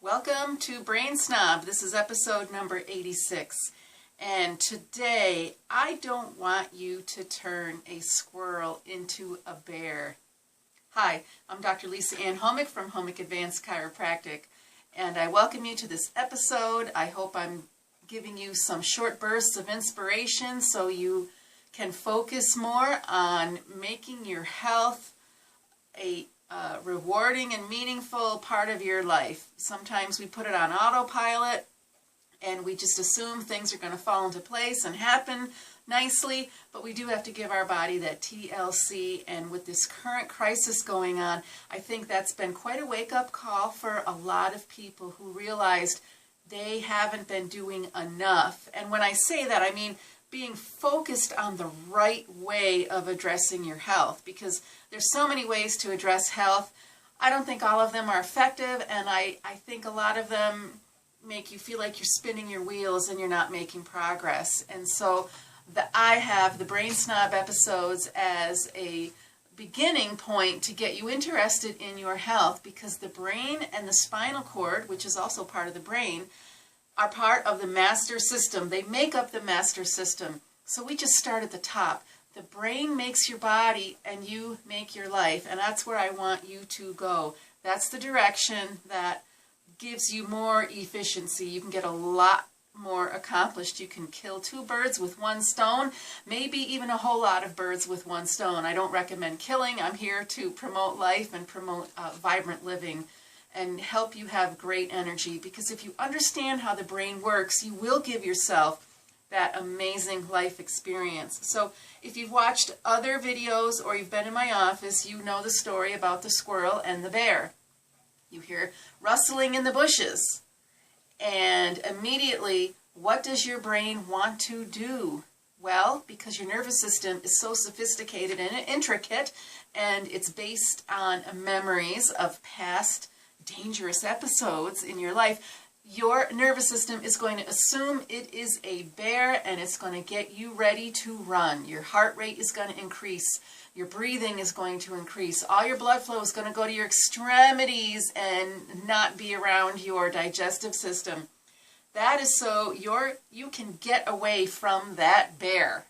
Welcome to Brain Snob. This is episode number 86. And today, I don't want you to turn a squirrel into a bear. Hi, I'm Dr. Lisa Ann Homick from Homick Advanced Chiropractic. And I welcome you to this episode. I hope I'm giving you some short bursts of inspiration so you can focus more on making your health a rewarding and meaningful part of your life. Sometimes we put it on autopilot and we just assume things are going to fall into place and happen nicely, but we do have to give our body that TLC, and with this current crisis going on, I think that's been quite a wake-up call for a lot of people who realized they haven't been doing enough. And when I say that, I mean being focused on the right way of addressing your health, because there's so many ways to address health. I don't think all of them are effective, and I think a lot of them make you feel like you're spinning your wheels and you're not making progress. And so I have the Brain Snob episodes as a beginning point to get you interested in your health, because the brain and the spinal cord, which is also part of the brain, are part of the master system. They make up the master system. So we just start at the top. The brain makes your body and you make your life, and that's where I want you to go. That's the direction that gives you more efficiency. You can get a lot more accomplished. You can kill two birds with one stone, maybe even a whole lot of birds with one stone. I don't recommend killing. I'm here to promote life and promote vibrant living and help you have great energy, because if you understand how the brain works, you will give yourself that amazing life experience. So if you've watched other videos or you've been in my office, you know the story about the squirrel and the bear. You hear rustling in the bushes, and immediately, what does your brain want to do? Well, because your nervous system is so sophisticated and intricate, and it's based on memories of past dangerous episodes in your life, your nervous system is going to assume it is a bear, and it's going to get you ready to run. Your heart rate is going to increase. Your breathing is going to increase. All your blood flow is going to go to your extremities and not be around your digestive system. That is so you can get away from that bear,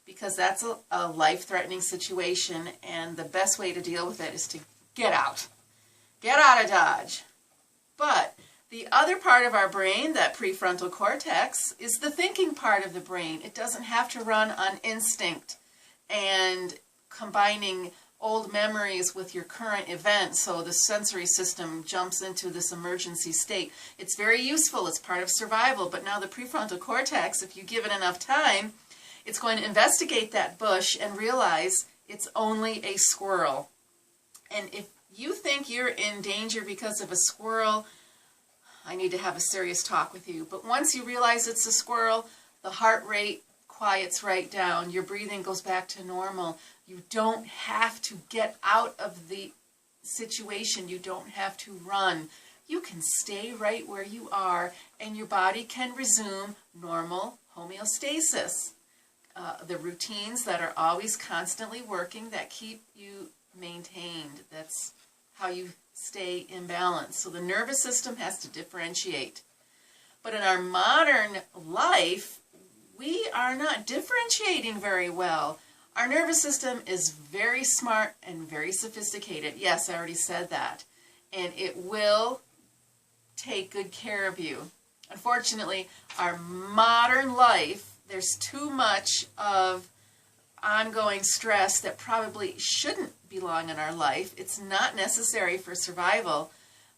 because that's a life-threatening situation, and the best way to deal with it is to get out. Get out of Dodge. But the other part of our brain, that prefrontal cortex, is the thinking part of the brain. It doesn't have to run on instinct and combining old memories with your current event, so the sensory system jumps into this emergency state. It's very useful. It's part of survival. But now the prefrontal cortex, if you give it enough time, it's going to investigate that bush and realize it's only a squirrel. And if you think you're in danger because of a squirrel, I need to have a serious talk with you. But once you realize it's a squirrel, the heart rate quiets right down. Your breathing goes back to normal. You don't have to get out of the situation. You don't have to run. You can stay right where you are, and your body can resume normal homeostasis. The routines that are always constantly working, that keep you maintained. That's how you stay in balance. So the nervous system has to differentiate. But in our modern life, we are not differentiating very well. Our nervous system is very smart and very sophisticated. Yes, I already said that. And it will take good care of you. Unfortunately, our modern life, there's too much of ongoing stress that probably shouldn't belong in our life. It's not necessary for survival,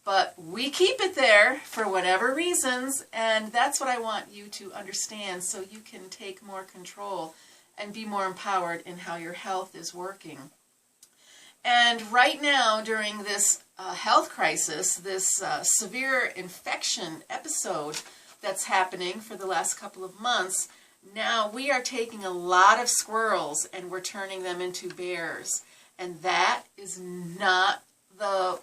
but we keep it there for whatever reasons, and that's what I want you to understand, so you can take more control and be more empowered in how your health is working. And right now, during this health crisis, this severe infection episode that's happening for the last couple of months, now we are taking a lot of squirrels and we're turning them into bears. And that is not the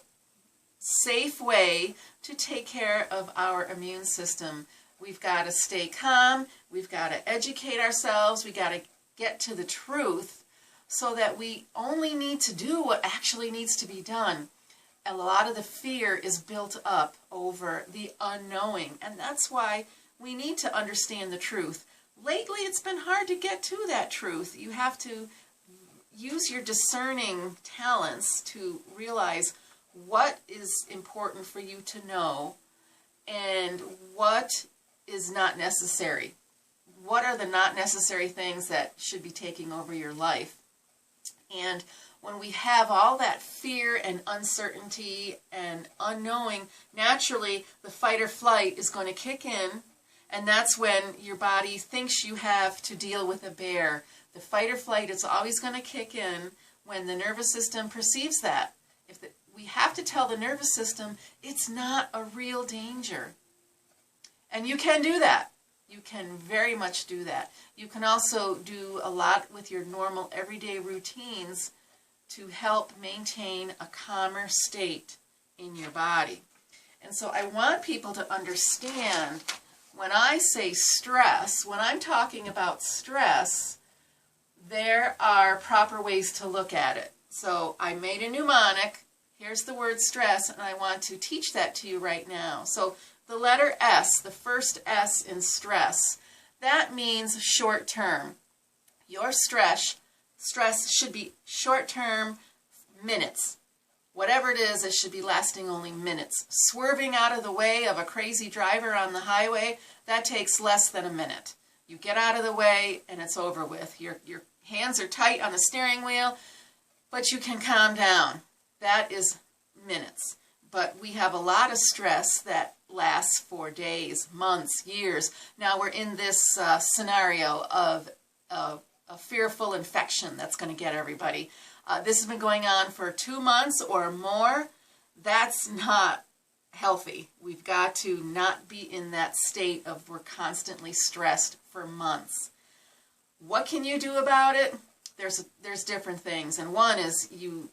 safe way to take care of our immune system. We've got to stay calm. We've got to educate ourselves. We've got to get to the truth so that we only need to do what actually needs to be done. a lot of the fear is built up over the unknowing, and that's why we need to understand the truth. Lately, it's been hard to get to that truth. You have to use your discerning talents to realize what is important for you to know and what is not necessary. What are the not necessary things that should be taking over your life? And when we have all that fear and uncertainty and unknowing, naturally the fight or flight is going to kick in, and that's when your body thinks you have to deal with a bear. The fight or flight is always going to kick in when the nervous system perceives that. We have to tell the nervous system it's not a real danger. And you can do that. You can very much do that. You can also do a lot with your normal everyday routines to help maintain a calmer state in your body. And so I want people to understand, when I say stress, when I'm talking about stress, there are proper ways to look at it. So I made a mnemonic. Here's the word stress, and I want to teach that to you right now. So the letter S, the first S in stress, that means short term. Your stress should be short term, minutes. Whatever it is, it should be lasting only minutes. Swerving out of the way of a crazy driver on the highway, that takes less than a minute. You get out of the way and it's over with. Your hands are tight on the steering wheel, but you can calm down. That is minutes. But we have a lot of stress that lasts for days, months, years. Now we're in this scenario of a fearful infection that's going to get everybody. This has been going on for 2 months or more. That's not healthy. We've got to not be in that state of we're constantly stressed for months. What can you do about it? There's different things, and one is you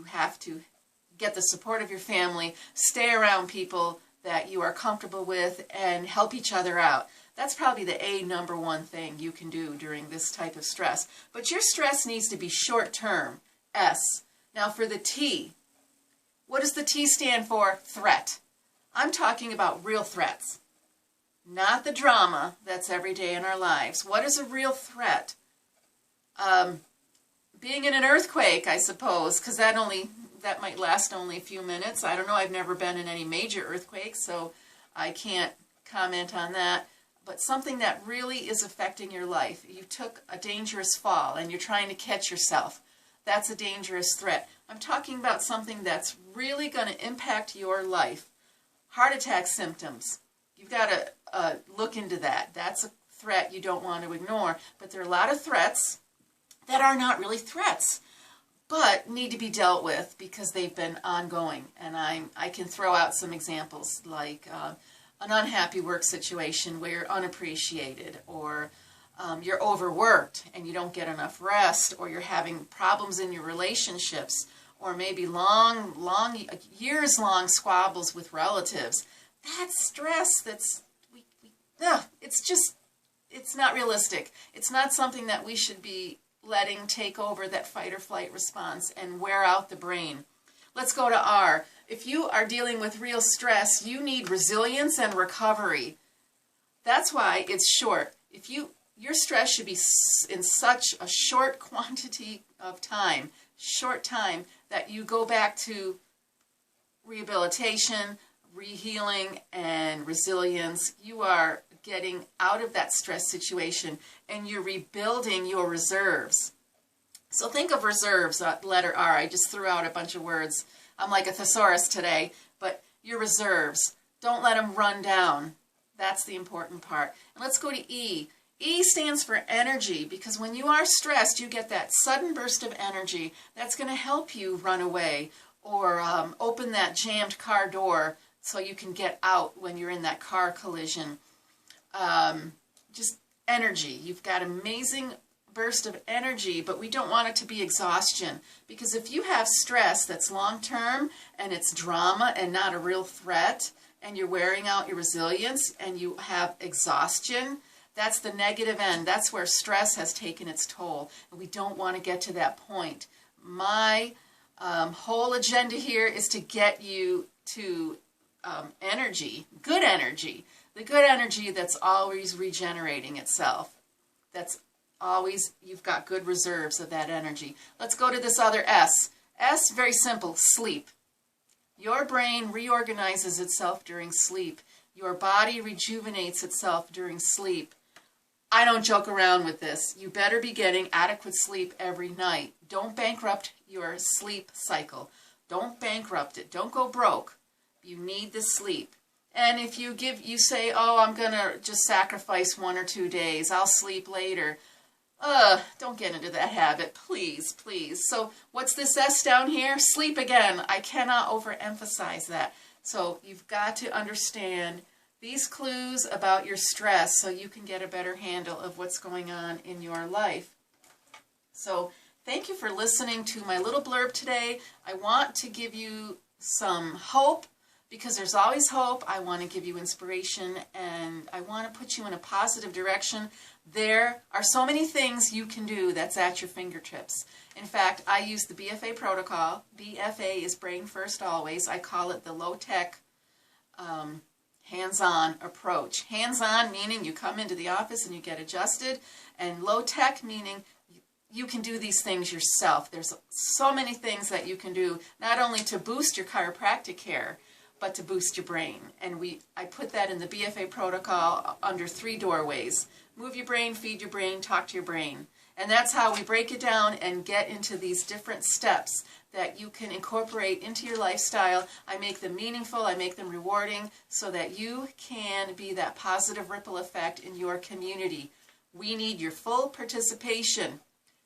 have to get the support of your family, stay around people that you are comfortable with, and help each other out. That's probably the number one thing you can do during this type of stress. But your stress needs to be short term, S. Now for the T, what does the T stand for? Threat. I'm talking about real threats, not the drama that's every day in our lives. What is a real threat? Being in an earthquake, I suppose, because that might last only a few minutes. I don't know. I've never been in any major earthquakes, so I can't comment on that. But something that really is affecting your life. You took a dangerous fall and you're trying to catch yourself. That's a dangerous threat. I'm talking about something that's really going to impact your life. Heart attack symptoms. You've got to look into that. That's a threat you don't want to ignore. But there are a lot of threats that are not really threats, but need to be dealt with because they've been ongoing. And I can throw out some examples like an unhappy work situation where you're unappreciated, or you're overworked and you don't get enough rest, or you're having problems in your relationships, or maybe years-long squabbles with relatives. That's stress. It's not realistic. It's not something that we should be letting take over that fight or flight response and wear out the brain. Let's go to R. If you are dealing with real stress, you need resilience and recovery. That's why it's short. Your stress should be in such a short quantity of time, that you go back to rehabilitation, rehealing, and resilience. You are getting out of that stress situation and you're rebuilding your reserves. So think of reserves, letter R. I just threw out a bunch of words. I'm like a thesaurus today, but your reserves, don't let them run down. That's the important part. And let's go to E. E stands for energy, because when you are stressed, you get that sudden burst of energy that's going to help you run away or open that jammed car door so you can get out when you're in that car collision. Just energy. You've got amazing burst of energy, but we don't want it to be exhaustion, because if you have stress that's long-term and it's drama and not a real threat, and you're wearing out your resilience and you have exhaustion, that's the negative end. That's where stress has taken its toll, and we don't want to get to that point. My whole agenda here is to get you to energy, good energy, the good energy that's always regenerating itself. That's always, you've got good reserves of that energy. Let's go to this other S. S, very simple, sleep. Your brain reorganizes itself during sleep. Your body rejuvenates itself during sleep. I don't joke around with this. You better be getting adequate sleep every night. Don't bankrupt your sleep cycle. Don't bankrupt it. Don't go broke. You need the sleep. And if you say, oh, I'm going to just sacrifice 1 or 2 days, I'll sleep later. Don't get into that habit, please, please. So what's this S down here? Sleep again. I cannot overemphasize that. So you've got to understand these clues about your stress so you can get a better handle of what's going on in your life. So thank you for listening to my little blurb today. I want to give you some hope, because there's always hope. I want to give you inspiration, and I want to put you in a positive direction. There are so many things you can do that's at your fingertips. In fact, I use the BFA protocol. BFA is brain first always. I call it the low-tech hands-on approach. Hands-on meaning you come into the office and you get adjusted, and low-tech meaning you can do these things yourself. There's so many things that you can do, not only to boost your chiropractic care, but to boost your brain. And I put that in the BFA protocol under 3 doorways. Move your brain, feed your brain, talk to your brain. And that's how we break it down and get into these different steps that you can incorporate into your lifestyle. I make them meaningful, I make them rewarding, so that you can be that positive ripple effect in your community. We need your full participation.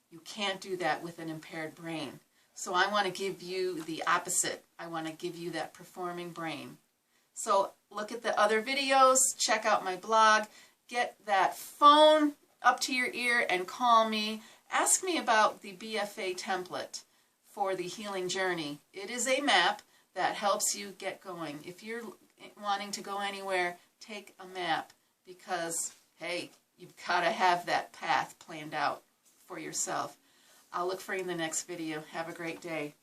You can't do that with an impaired brain. So I want to give you the opposite. I want to give you that performing brain. So look at the other videos, check out my blog, get that phone up to your ear and call me. Ask me about the BFA template for the healing journey. It is a map that helps you get going. If you're wanting to go anywhere, take a map, because, hey, you've got to have that path planned out for yourself. I'll look for you in the next video. Have a great day.